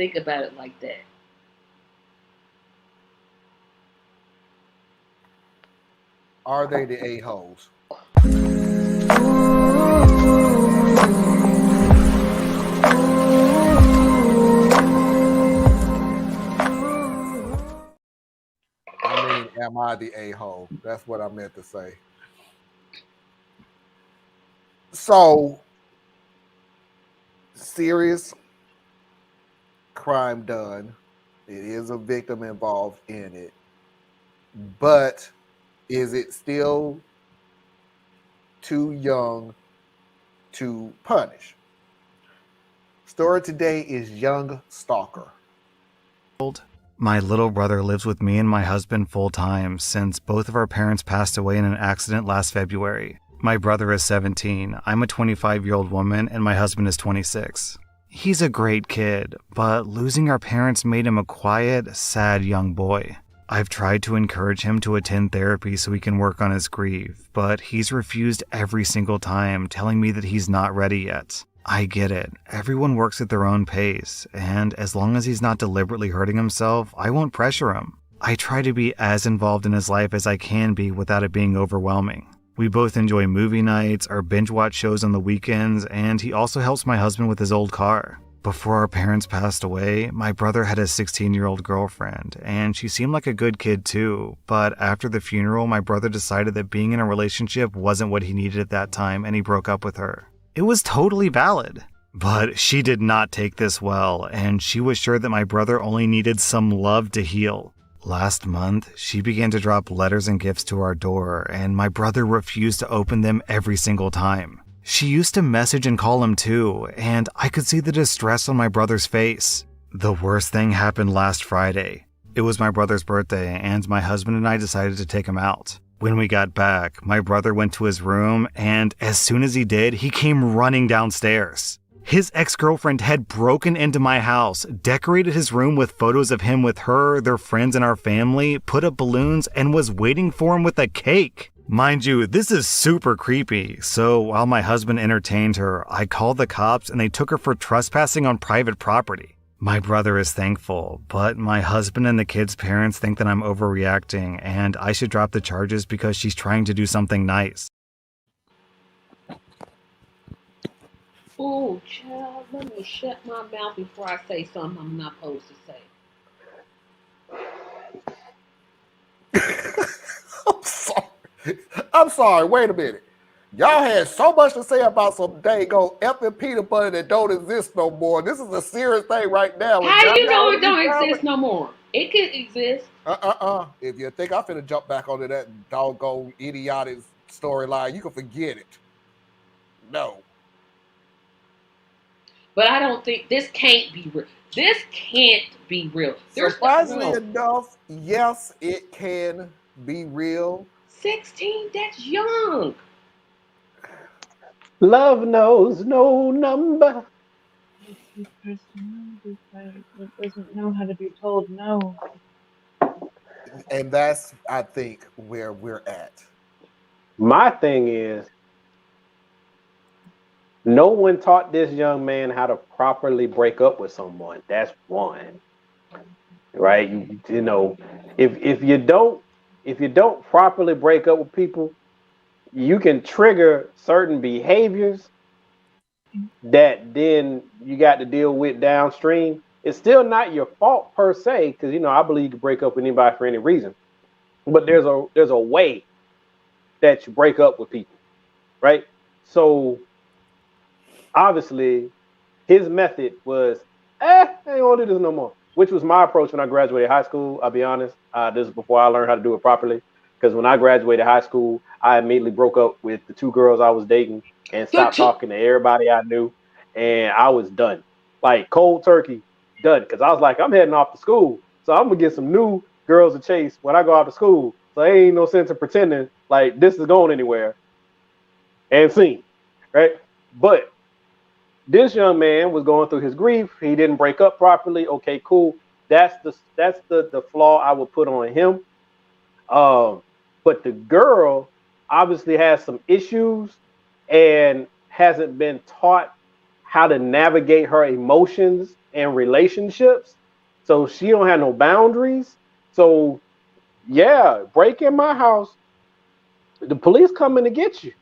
think about it like that. Are they the a-holes? I mean, am I the a-hole? That's what I meant to say. So, serious crime done. It is a victim involved in it. But is it still too young to punish? Story today is Young Stalker. My little brother lives with me and my husband full time since both of our parents passed away in an accident last February. My brother is 17, I'm a 25-year-old woman, and my husband is 26. He's a great kid, but losing our parents made him a quiet, sad young boy. I've tried to encourage him to attend therapy so he can work on his grief, but he's refused every single time, telling me that he's not ready yet. I get it. Everyone works at their own pace, and as long as he's not deliberately hurting himself, I won't pressure him. I try to be as involved in his life as I can be without it being overwhelming. We both enjoy movie nights or binge watch shows on the weekends, and he also helps my husband with his old car. Before our parents passed away, my brother had a 16-year-old girlfriend, and she seemed like a good kid too, but after the funeral, my brother decided that being in a relationship wasn't what he needed at that time, and he broke up with her. It was totally valid. But she did not take this well, and she was sure that my brother only needed some love to heal. Last month, she began to drop letters and gifts to our door, and my brother refused to open them every single time. She used to message and call him too, and I could see the distress on my brother's face. The worst thing happened last Friday. It was my brother's birthday, and my husband and I decided to take him out. When we got back, my brother went to his room, and as soon as he did, he came running downstairs. His ex-girlfriend had broken into my house, decorated his room with photos of him with her, their friends, and our family, put up balloons, and was waiting for him with a cake. Mind you, this is super creepy, so while my husband entertained her, I called the cops and they took her for trespassing on private property. My brother is thankful, but my husband and the kids' parents think that I'm overreacting and I should drop the charges because she's trying to do something nice. Oh, child, let me shut my mouth before I say something I'm not supposed to say. I'm sorry. I'm sorry. Wait a minute. Y'all had so much to say about some dang old effing peanut butter that don't exist no more. This is a serious thing right now. How do you know it don't exist no more? It could exist. If you think I'm finna jump back onto that doggone idiotic storyline, you can forget it. No. But I don't think this can't be real. This can't be real. Surprisingly enough, yes, it can be real. 16, that's young. Love knows no number. This person doesn't know how to be told no. And that's, I think, where we're at. My thing is, no one taught this young man how to properly break up with someone. That's one, right? You know, if you don't properly break up with people, you can trigger certain behaviors that then you got to deal with downstream. It's still not your fault per se, because I believe you can break up with anybody for any reason. But there's a way that you break up with people, right? So obviously his method was, I ain't gonna do this no more, which was my approach when I graduated high school. I'll be honest. This is before I learned how to do it properly. Because when I graduated high school, I immediately broke up with the two girls I was dating and stopped talking to everybody I knew. And I was done. Like cold turkey, done. Because I was like, I'm heading off to school. So I'm going to get some new girls to chase when I go out to school. So there ain't no sense in pretending like this is going anywhere. And seen, right? But this young man was going through his grief. He didn't break up properly. Okay, cool. That's the flaw I would put on him. But the girl obviously has some issues and hasn't been taught how to navigate her emotions and relationships. So she don't have no boundaries. So yeah, break in my house. The police coming to get you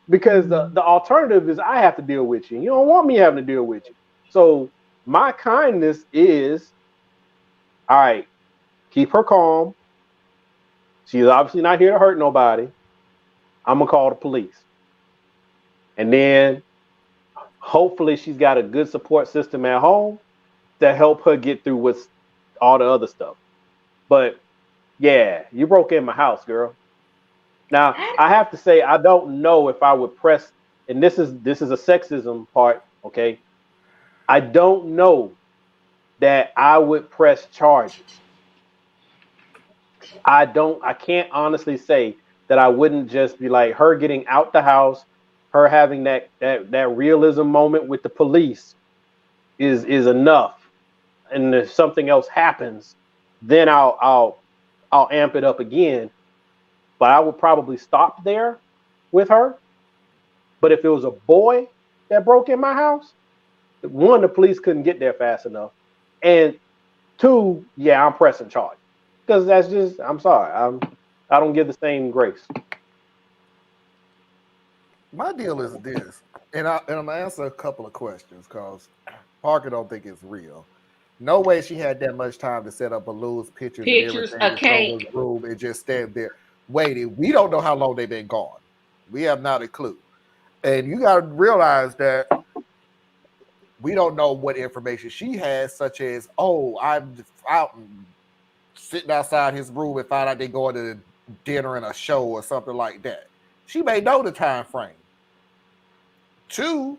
because the alternative is I have to deal with you. You don't want me having to deal with you. So my kindness is, all right, keep her calm. She's obviously not here to hurt nobody. I'm gonna call the police. And then hopefully she's got a good support system at home to help her get through what's all the other stuff. But yeah, you broke in my house, girl. Now I have to say I don't know if I would press, and this is a sexism part, okay? I don't know that I would press charges. I can't honestly say that I wouldn't just be like her getting out the house, her having that realism moment with the police is enough. And if something else happens, then I'll amp it up again. But I would probably stop there with her. But if it was a boy that broke in my house, one, the police couldn't get there fast enough, and two, yeah, I'm pressing charge because that's just, I'm sorry, I don't give the same grace. My deal is this, and I'm gonna answer a couple of questions because Parker don't think it's real. No way she had that much time to set up balloons, pictures, and Pictures, everything a in someone's cake. room and just stand there waiting. We don't know how long they've been gone. We have not a clue. And you got to realize that we don't know what information she has, such as, oh, I'm out and sitting outside his room and find out they're going to dinner and a show or something like that. She may know the time frame. Two,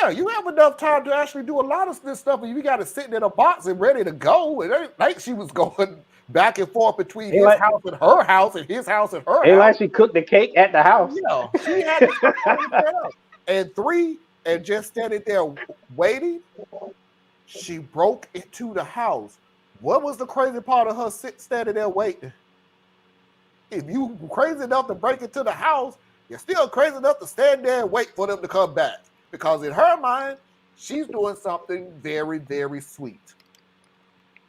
yeah, you have enough time to actually do a lot of this stuff, and you got to sit in a box and ready to go. And it ain't like she was going back and forth between his house and her house and his house and her Ain't house. like she cooked the cake at the house. Yeah, she had to set up. And three, and just standing there waiting, she broke into the house. What was the crazy part of her standing there waiting? If you crazy enough to break into the house, you're still crazy enough to stand there and wait for them to come back. Because in her mind, she's doing something very, very sweet.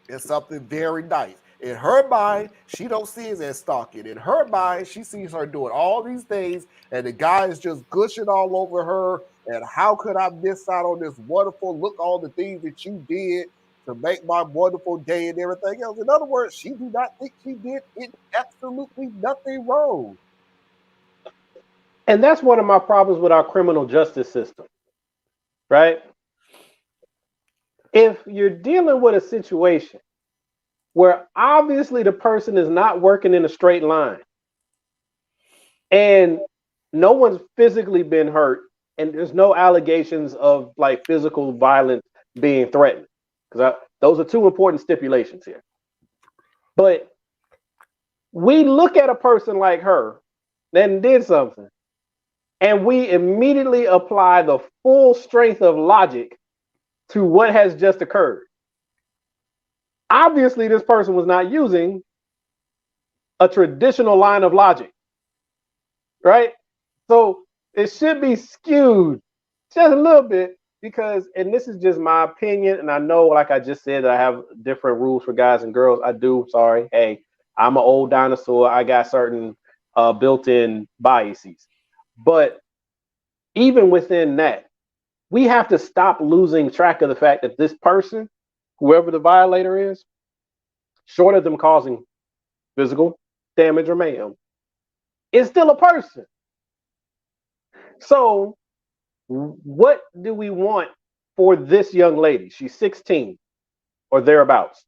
It's something very nice. In her mind, she don't see it as stalking. In her mind, she sees her doing all these things, and the guy is just gushing all over her. And how could I miss out on this wonderful look, all the things that you did to make my wonderful day and everything else? In other words, she do not think she did absolutely nothing wrong. And that's one of my problems with our criminal justice system, right? If you're dealing with a situation where obviously the person is not working in a straight line and no one's physically been hurt and there's no allegations of like physical violence being threatened, because those are two important stipulations here. But we look at a person like her that did something and we immediately apply the full strength of logic to what has just occurred. Obviously, this person was not using a traditional line of logic, right? So it should be skewed just a little bit because, and this is just my opinion, and I know, like I just said, that I have different rules for guys and girls. I do, sorry. Hey, I'm an old dinosaur. I got certain built-in biases. But even within that, we have to stop losing track of the fact that this person, whoever the violator is, short of them causing physical damage or mayhem, is still a person. So what do we want for this young lady? She's 16 or thereabouts.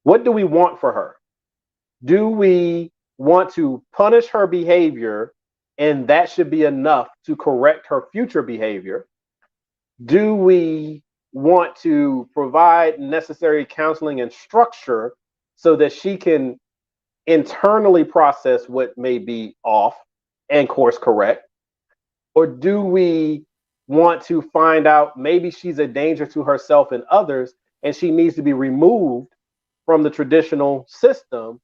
What do we want for her? Do we want to punish her behavior and that should be enough to correct her future behavior? Do we want to provide necessary counseling and structure so that she can internally process what may be off and course correct? Or do we want to find out maybe she's a danger to herself and others and she needs to be removed from the traditional system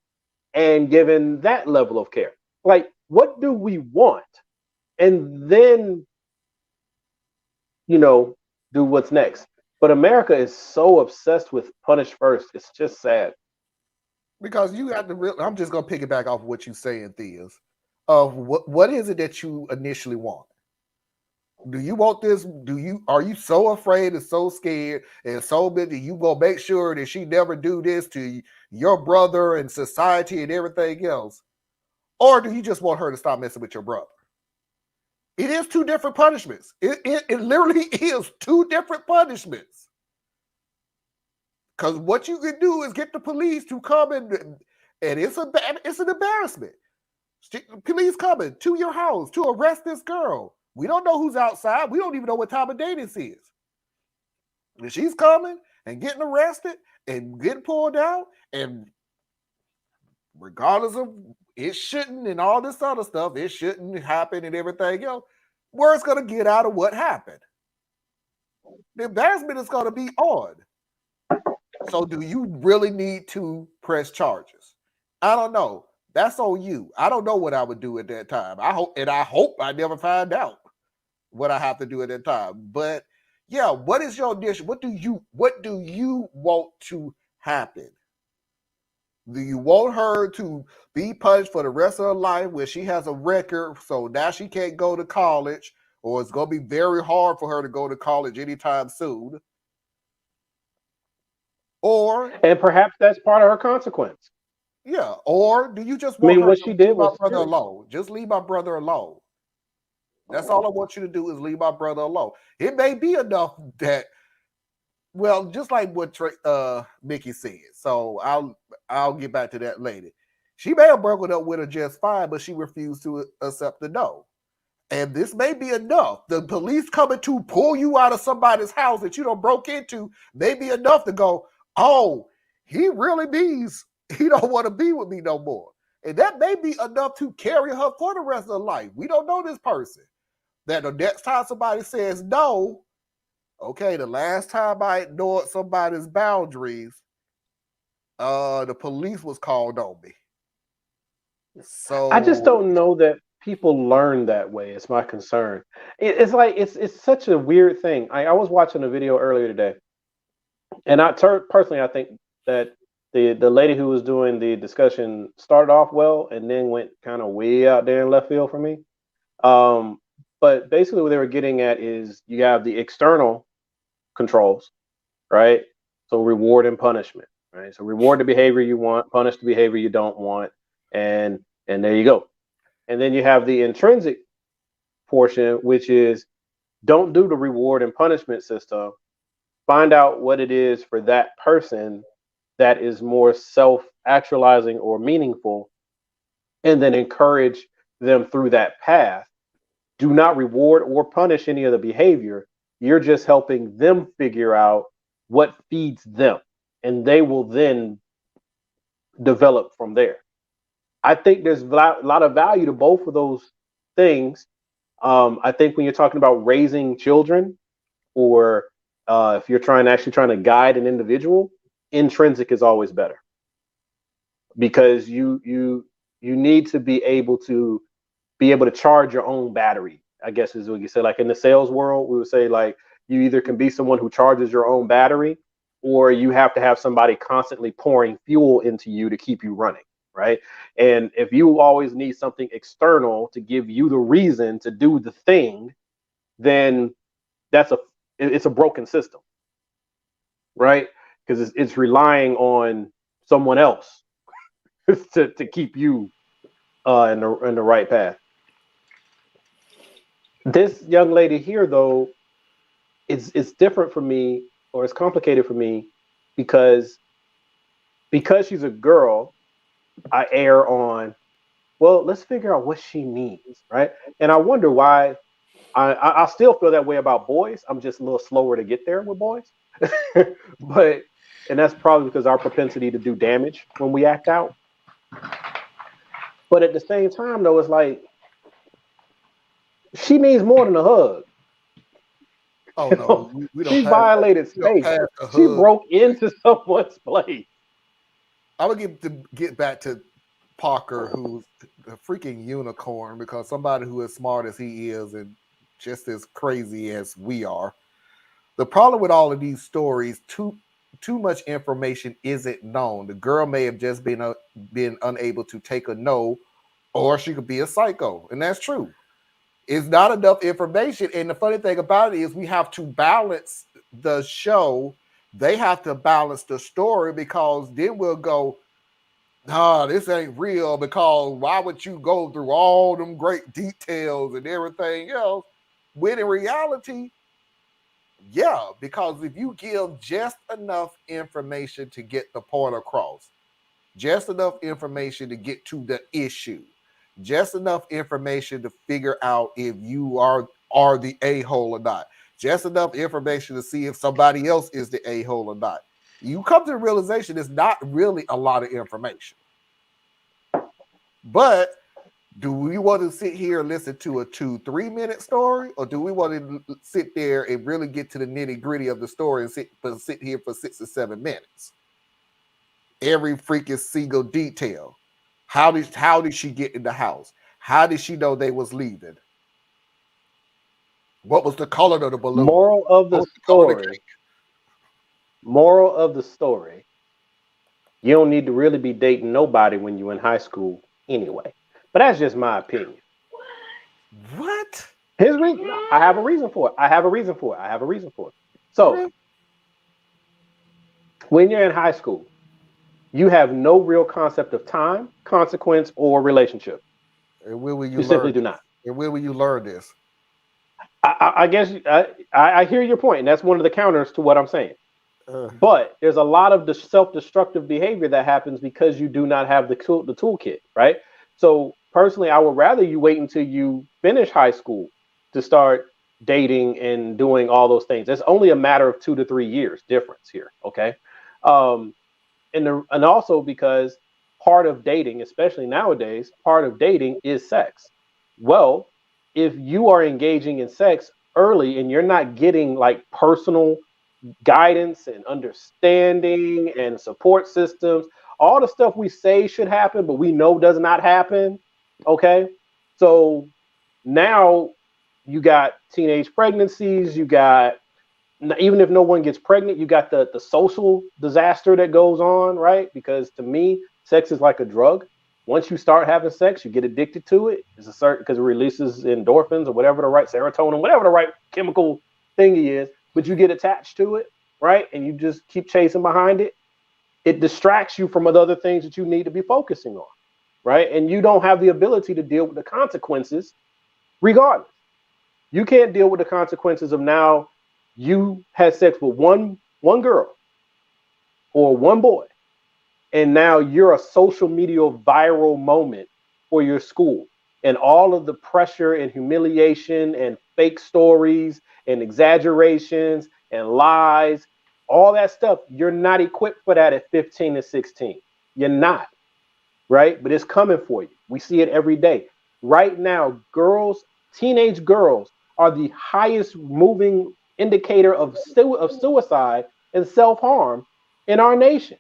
and given that level of care? Like, what do we want? And then do what's next. But America is so obsessed with punish first. It's just sad. Because you have to. I'm just gonna pick it back off of what you're saying, Theas. What is it that you initially want? Do you want this? Are you so afraid and so scared and so busy? You gonna make sure that she never do this to your brother and society and everything else, or do you just want her to stop messing with your brother? It is two different punishments. It literally is two different punishments. Because what you can do is get the police to come and it's an embarrassment. Police coming to your house to arrest this girl. We don't know who's outside. We don't even know what time of day this is. And she's coming and getting arrested and getting pulled out. And regardless of it shouldn't and all this other stuff, it shouldn't happen and everything else, word's going to get out of what happened. The embarrassment is going to be on. So do you really need to press charges? I don't know. That's on you. I don't know what I would do at that time. I hope I never find out what I have to do at that time. But yeah, what is your dish? What do you want to happen? Do you want her to be punished for the rest of her life where she has a record, so now she can't go to college, or it's going to be very hard for her to go to college anytime soon? And perhaps that's part of her consequence. Yeah. Or do you just want her what to she did leave my was brother serious. alone? Just leave my brother alone. That's all I want you to do is leave my brother alone. It may be enough that, well, just like what Mickey said. So I'll get back to that later. She may have broken up with her just fine, but she refused to accept the no. And this may be enough. The police coming to pull you out of somebody's house that you don't broke into may be enough to go, oh, he really means he don't want to be with me no more. And that may be enough to carry her for the rest of her life. We don't know this person. That the next time somebody says no, okay, the last time I ignored somebody's boundaries, the police was called on me. So I just don't know that people learn that way. It's my concern. It's like it's such a weird thing. I was watching a video earlier today, and personally, I think that the lady who was doing the discussion started off well and then went kind of way out there in left field for me. But basically, what they were getting at is you have the external controls, right? So reward and punishment, right? So reward the behavior you want, punish the behavior you don't want, and there you go. And then you have the intrinsic portion, which is don't do the reward and punishment system. Find out what it is for that person that is more self-actualizing or meaningful, and then encourage them through that path. Do not reward or punish any of the behavior. You're just helping them figure out what feeds them, and they will then develop from there. I think there's a lot of value to both of those things. I think when you're talking about raising children, or if you're trying to guide an individual, intrinsic is always better, because you need to be able to charge your own battery, I guess is what you say. Like in the sales world, we would say like you either can be someone who charges your own battery, or you have to have somebody constantly pouring fuel into you to keep you running, right? And if you always need something external to give you the reason to do the thing, then it's a broken system, right? Because it's relying on someone else to keep you in the right path. This young lady here, though, it's different for me, or it's complicated for me, because she's a girl. I err on, well, let's figure out what she needs, right? And I wonder why. I still feel that way about boys. I'm just a little slower to get there with boys, and that's probably because our propensity to do damage when we act out. But at the same time, though, it's like she needs more than a hug. oh no, we don't She pass violated space. She broke into someone's place. I would get back to Parker, who's a freaking unicorn, because somebody who is smart as he is and just as crazy as we are. The problem with all of these stories, too much information isn't known. The girl may have just been unable to take a no, or she could be a psycho, and that's true. It's not enough information, and the funny thing about it is we have to balance the show. They have to balance the story because then we'll go, nah, this ain't real because why would you go through all them great details and everything else? When in reality, yeah, because if you give just enough information to get the point across, just enough information to get to the issue, just enough information to figure out if you are the a-hole or not, just enough information to see if somebody else is the a-hole or not. You come to the realization it's not really a lot of information. But do we want to sit here and listen to a 2-3 minute story, or do we want to sit there and really get to the nitty gritty of the story and sit here for 6 or 7 minutes? Every freaking single detail. How did she get in the house? How did she know they was leaving? What was the color of the balloon? Moral of the story. Moral of the story. You don't need to really be dating nobody when you're in high school anyway. But that's just my opinion. What? His reason. I have a reason for it. So, when you're in high school, you have no real concept of time, consequence, or relationship. And where will you simply do not. And where will you learn this? I guess I hear your point, and that's one of the counters to what I'm saying. But there's a lot of the self-destructive behavior that happens because you do not have the toolkit, right? So personally, I would rather you wait until you finish high school to start dating and doing all those things. It's only a matter of 2 to 3 years difference here, okay? And also because part of dating, especially nowadays, part of dating is sex. Well, if you are engaging in sex early and you're not getting like personal guidance and understanding and support systems, all the stuff we say should happen, but we know does not happen. Okay. So now you got teenage pregnancies, you got, even if no one gets pregnant, you got the social disaster that goes on, right? Because to me, sex is like a drug. Once you start having sex, you get addicted to it. It's a certain, because it releases endorphins or whatever the right serotonin, whatever the right chemical thingy is, but you get attached to it, right? And you just keep chasing behind it. It distracts you from other things that you need to be focusing on, right? And you don't have the ability to deal with the consequences regardless. You can't deal with the consequences of now you had sex with one girl or one boy, and now you're a social media viral moment for your school, and all of the pressure and humiliation and fake stories and exaggerations and lies, all that stuff, you're not equipped for that at 15 and 16. You're not, right? But it's coming for you. We see it every day. Right now, teenage girls are the highest moving indicator of suicide and self-harm in our nation.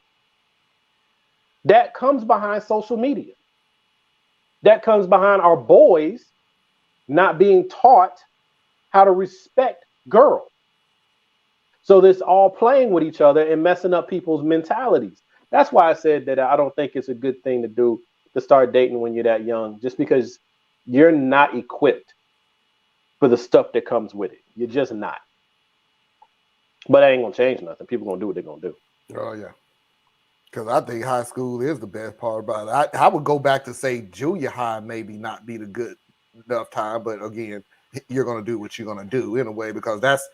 That comes behind social media. That comes behind our boys not being taught how to respect girls. So this all playing with each other and messing up people's mentalities. That's why I said that I don't think it's a good thing to do to start dating when you're that young, just because you're not equipped for the stuff that comes with it. You're just not. But that ain't gonna change nothing. People gonna do what they're gonna do. Oh yeah. Because I think high school is the best part about it. I would go back to say junior high maybe not be the good enough time, but again, you're going to do what you're going to do in a way, because that's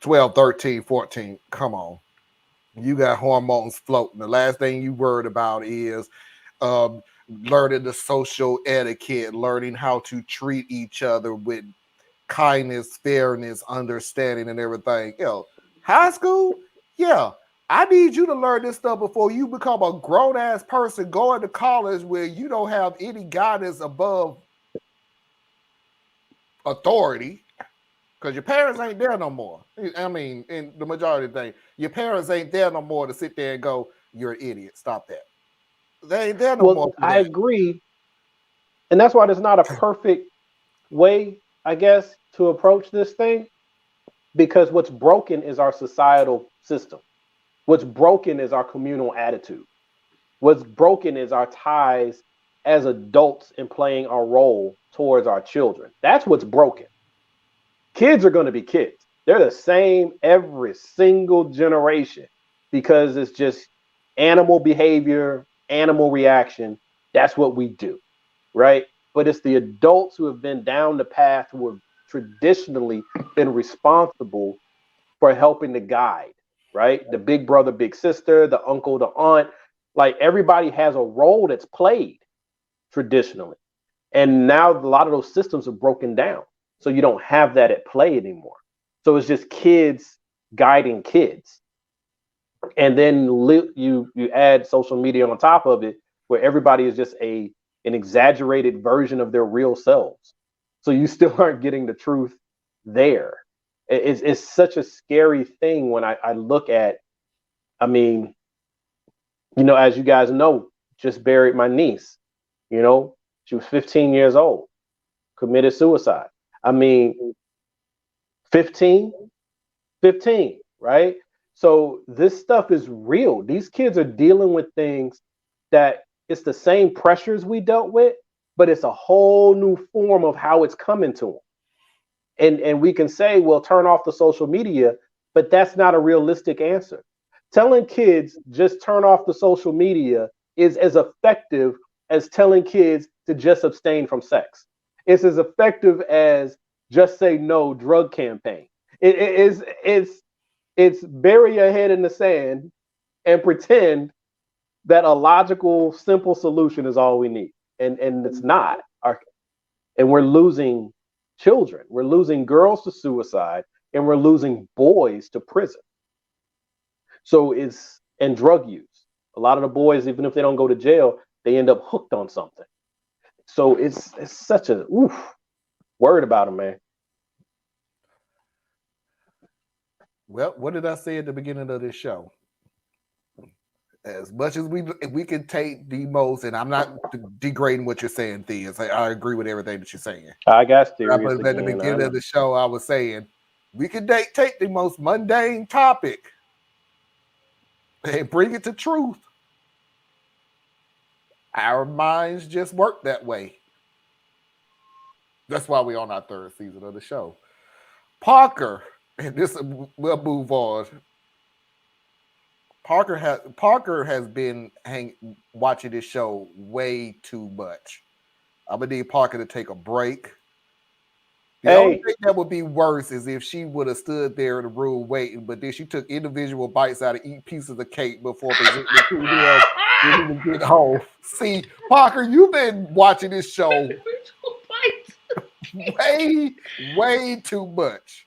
12, 13, 14. Come on. You got hormones floating. The last thing you worried about is learning the social etiquette, learning how to treat each other with kindness, fairness, understanding, and everything else. High school, yeah. I need you to learn this stuff before you become a grown-ass person going to college where you don't have any guidance above authority, because your parents ain't there no more. I mean, in the majority of the thing, your parents ain't there no more to sit there and go, you're an idiot. Stop that. They ain't there no more. I agree. And that's why there's not a perfect way I guess, to approach this thing, because what's broken is our societal system. What's broken is our communal attitude. What's broken is our ties as adults in playing our role towards our children. That's what's broken. Kids are going to be kids. They're the same every single generation because it's just animal behavior, animal reaction. That's what we do, right? But it's the adults who have been down the path who have traditionally been responsible for helping to guide, right? The big brother, big sister, the uncle, the aunt, like everybody has a role that's played traditionally. And now a lot of those systems are broken down. So you don't have that at play anymore. So it's just kids guiding kids. And then you add social media on top of it, where everybody is just an exaggerated version of their real selves. So you still aren't getting the truth there. It's such a scary thing when I look at, I mean, as you guys know, just buried my niece. She was 15 years old, committed suicide. I mean, 15, right? So this stuff is real. These kids are dealing with things that it's the same pressures we dealt with, but it's a whole new form of how it's coming to them. And we can say, well, turn off the social media, but that's not a realistic answer. Telling kids just turn off the social media is as effective as telling kids to just abstain from sex. It's as effective as just say no drug campaign. It's bury your head in the sand and pretend that a logical, simple solution is all we need. And it's not. And we're losing children. We're losing girls to suicide, and we're losing boys to prison. So and drug use. A lot of the boys, even if they don't go to jail, they end up hooked on something. So it's such a word about them, man. Well, what did I say at the beginning of this show? As much as we can take the most, and I'm not degrading what you're saying, Thea. I agree with everything that you're saying. I got serious. But at the beginning of the show, I was saying we can take the most mundane topic and bring it to truth. Our minds just work that way. That's why we're on our third season of the show. Parker, and this we'll move on. Parker has been watching this show way too much. I'm gonna need Parker to take a break. The only thing that would be worse is if she would have stood there in the room waiting, but then she took individual bites out of each piece of the cake before presenting it to him when he would get home. See, Parker, you've been watching this show way, way too much.